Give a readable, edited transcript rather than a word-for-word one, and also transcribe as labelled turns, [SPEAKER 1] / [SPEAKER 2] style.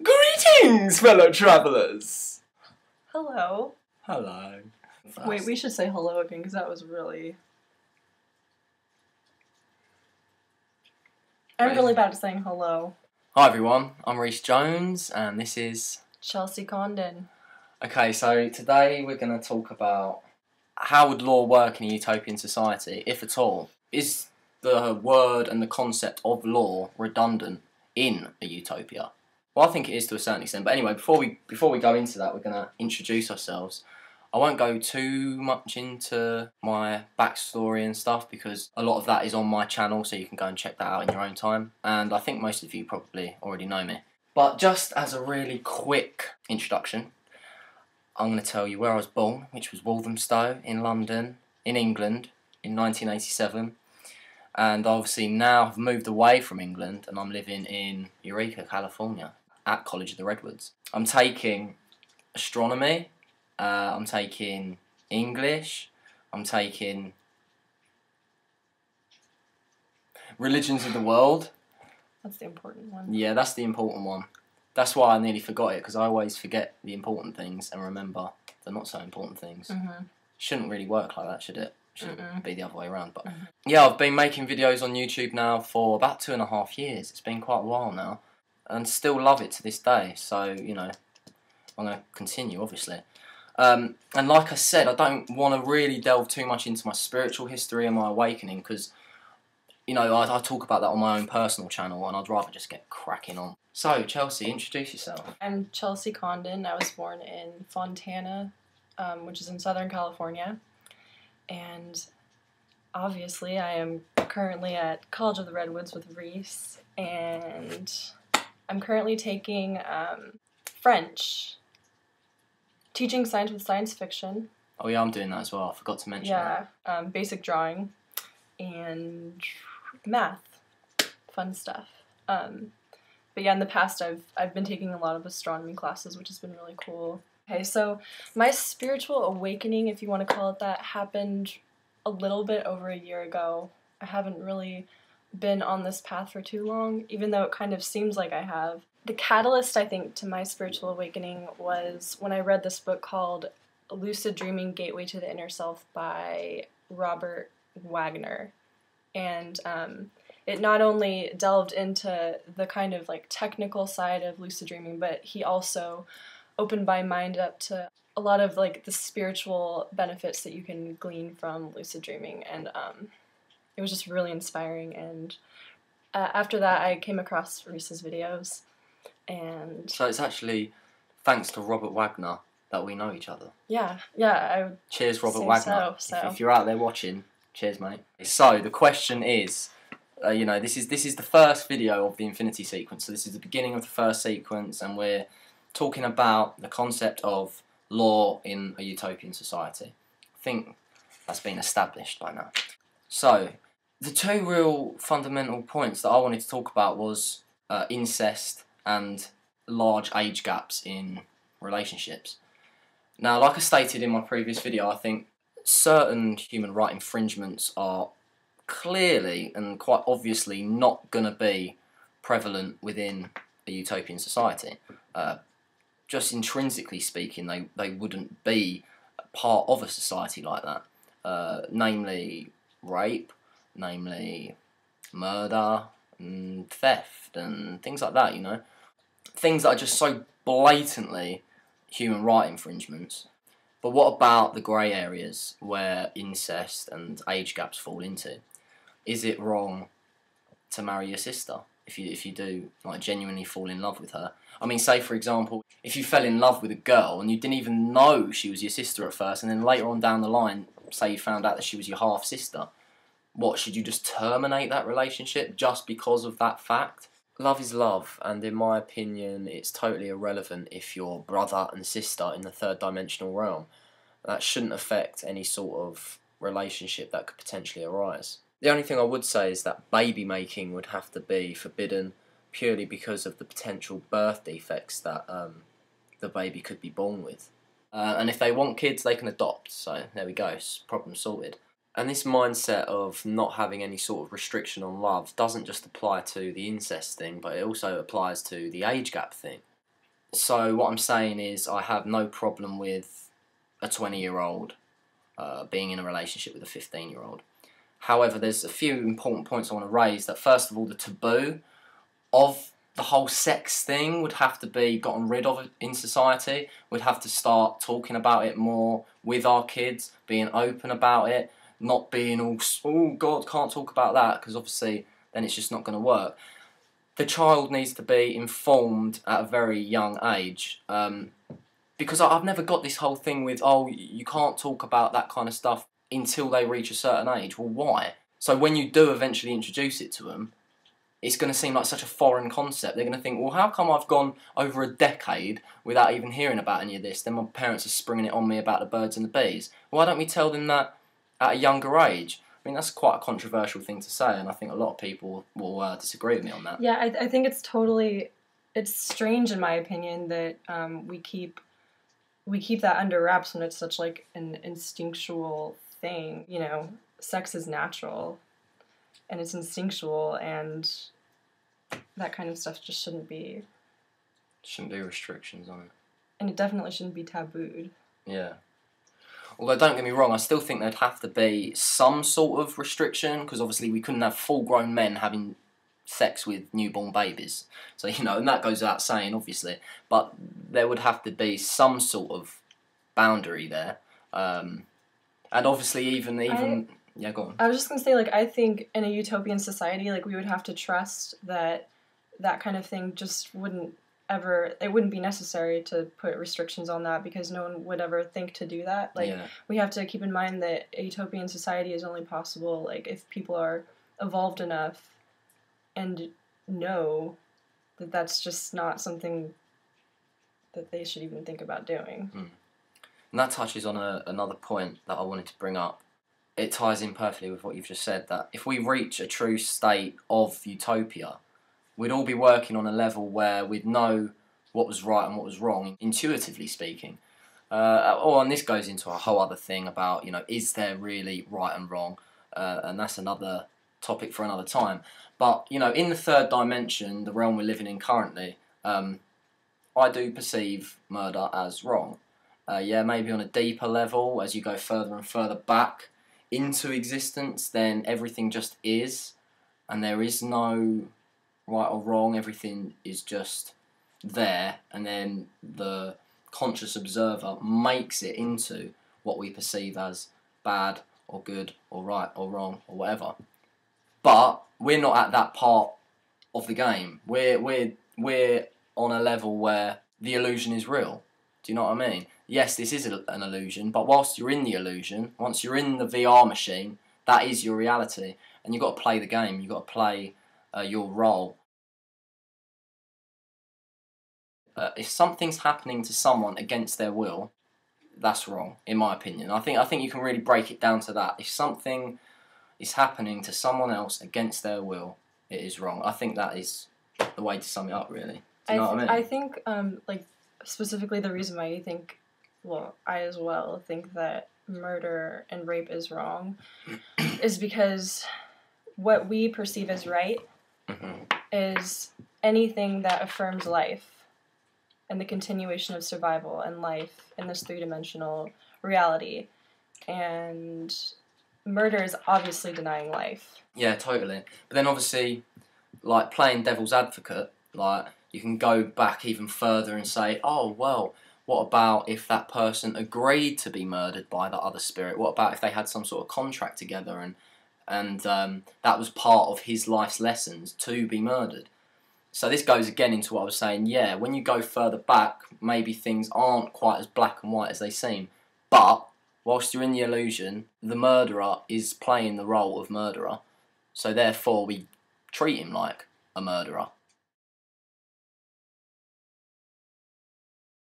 [SPEAKER 1] Greetings, fellow travellers!
[SPEAKER 2] Hello.
[SPEAKER 1] Hello.
[SPEAKER 2] Wait, we should say hello again because that was really... I'm really bad at saying hello.
[SPEAKER 1] Hi everyone, I'm Reece Jones and this is...
[SPEAKER 2] Chelsea Condon.
[SPEAKER 1] Okay, so today we're going to talk about how would law work in a utopian society, if at all. Is the word and the concept of law redundant in a utopia? Well, I think it is to a certain extent, but anyway, before we go into that, we're going to introduce ourselves. I won't go too much into my backstory and stuff because a lot of that is on my channel, so you can go and check that out in your own time. And I think most of you probably already know me. But just as a really quick introduction, I'm going to tell you where I was born, which was Walthamstow in London, in England, in 1987. And obviously now I've moved away from England and I'm living in Eureka, California, at College of the Redwoods. I'm taking astronomy. I'm taking English, I'm taking religions of the world.
[SPEAKER 2] That's the important one.
[SPEAKER 1] Yeah, that's the important one. That's why I nearly forgot it, because I always forget the important things and remember the not so important things. Shouldn't really work like that, should it? Should be the other way around. But yeah, I've been making videos on YouTube now for about 2.5 years. It's been quite a while now, and still love it to this day. So, you know, I'm going to continue, obviously. And like I said, I don't want to really delve too much into my spiritual history and my awakening because, you know, I talk about that on my own personal channel and I'd rather just get cracking on. So, Chelsea, introduce yourself.
[SPEAKER 2] I'm Chelsea Condon. I was born in Fontana, which is in Southern California. And obviously I am currently at College of the Redwoods with Reece. And I'm currently taking French. Teaching science with science fiction. Oh
[SPEAKER 1] yeah, I'm doing that as well. I forgot to mention that.
[SPEAKER 2] Yeah, basic drawing and math, fun stuff. But yeah, in the past I've been taking a lot of astronomy classes, which has been really cool. Okay, so my spiritual awakening, if you want to call it that, happened a little bit over a year ago. I haven't really been on this path for too long, even though it kind of seems like I have. The catalyst, I think, to my spiritual awakening was when I read this book called Lucid Dreaming: Gateway to the Inner Self by Robert Wagner. And it not only delved into the kind of like technical side of lucid dreaming, but he also opened my mind up to a lot of like the spiritual benefits that you can glean from lucid dreaming. And it was just really inspiring. And after that, I came across Reece's videos. And
[SPEAKER 1] so it's actually thanks to Robert Wagner that we know each other.
[SPEAKER 2] Yeah, I would
[SPEAKER 1] cheers, Robert Wagner.
[SPEAKER 2] So.
[SPEAKER 1] If you're out there watching, cheers, mate. So the question is, you know, this is the first video of the infinity sequence. So this is the beginning of the first sequence, and we're talking about the concept of law in a utopian society. I think that's been established by now. So the two real fundamental points that I wanted to talk about was incest and large age gaps in relationships. Now, like I stated in my previous video, I think certain human right infringements are clearly and quite obviously not going to be prevalent within a utopian society. Just intrinsically speaking, they wouldn't be part of a society like that. Namely rape, namely murder, and theft, and things like that, you know. Things that are just so blatantly human right infringements. But what about the grey areas where incest and age gaps fall into? Is it wrong to marry your sister if you do like genuinely fall in love with her? I mean, say for example, if you fell in love with a girl and you didn't even know she was your sister at first, and then later on down the line, say you found out that she was your half sister, what, should you just terminate that relationship just because of that fact? Love is love, and in my opinion, it's totally irrelevant if you're brother and sister in the third dimensional realm. That shouldn't affect any sort of relationship that could potentially arise. The only thing I would say is that baby making would have to be forbidden purely because of the potential birth defects that the baby could be born with. And if they want kids, they can adopt, so there we go, problem sorted. And this mindset of not having any sort of restriction on love doesn't just apply to the incest thing, but it also applies to the age gap thing. So what I'm saying is I have no problem with a 20-year-old being in a relationship with a 15-year-old. However, there's a few important points I want to raise. That first of all, the taboo of the whole sex thing would have to be gotten rid of in society. We'd have to start talking about it more with our kids, being open about it, not being all, oh God, can't talk about that, because obviously then it's just not going to work. The child needs to be informed at a very young age. Because I've never got this whole thing with, oh, you can't talk about that kind of stuff until they reach a certain age. Well, why? So when you do eventually introduce it to them, it's going to seem like such a foreign concept. They're going to think, well, how come I've gone over a decade without even hearing about any of this? Then my parents are springing it on me about the birds and the bees. Why don't we tell them that at a younger age? I mean, that's quite a controversial thing to say, and I think a lot of people will disagree with me on that.
[SPEAKER 2] Yeah, I think it's strange in my opinion that we keep that under wraps when it's such like an instinctual thing. You know, sex is natural and it's instinctual, and that kind of stuff just shouldn't be
[SPEAKER 1] restrictions on it.
[SPEAKER 2] And it definitely shouldn't be tabooed.
[SPEAKER 1] Yeah. Although, don't get me wrong, I still think there'd have to be some sort of restriction, because obviously we couldn't have full-grown men having sex with newborn babies. So, you know, and that goes without saying, obviously. But there would have to be some sort of boundary there. And obviously even yeah, go on.
[SPEAKER 2] I was just going to say, like, I think in a utopian society, like, we would have to trust that that kind of thing just wouldn't be necessary to put restrictions on that, because no one would ever think to do that. Like, yeah. We have to keep in mind that a utopian society is only possible, like, if people are evolved enough and know that that's just not something that they should even think about doing.
[SPEAKER 1] And that touches on another point that I wanted to bring up. It ties in perfectly with what you've just said, that if we reach a true state of utopia, we'd all be working on a level where we'd know what was right and what was wrong, intuitively speaking. And this goes into a whole other thing about, you know, is there really right and wrong? And that's another topic for another time. But, you know, in the third dimension, the realm we're living in currently, I do perceive murder as wrong. Yeah, maybe on a deeper level, as you go further and further back into existence, then everything just is, and there is no right or wrong. Everything is just there, and then the conscious observer makes it into what we perceive as bad or good or right or wrong or whatever. But we're not at that part of the game. We're on a level where the illusion is real. Do you know what I mean? Yes, this is an illusion, but whilst you're in the illusion, once you're in the VR machine, that is your reality, and you've got to play the game. You've got to play your role. If something's happening to someone against their will, that's wrong, in my opinion. I think you can really break it down to that. If something is happening to someone else against their will, it is wrong. I think that is the way to sum it up, really. Do you know what I mean?
[SPEAKER 2] I think, like, specifically the reason why you think, well, I as well think that murder and rape is wrong is because what we perceive as right is anything that affirms life and the continuation of survival and life in this three-dimensional reality. And murder is obviously denying life.
[SPEAKER 1] Yeah, totally. But then obviously, like, playing devil's advocate, like, you can go back even further and say, oh, well, what about if that person agreed to be murdered by the other spirit? What about if they had some sort of contract together and that was part of his life's lessons, to be murdered? So this goes again into what I was saying. Yeah, when you go further back, maybe things aren't quite as black and white as they seem. But whilst you're in the illusion, the murderer is playing the role of murderer. So therefore we treat him like a murderer.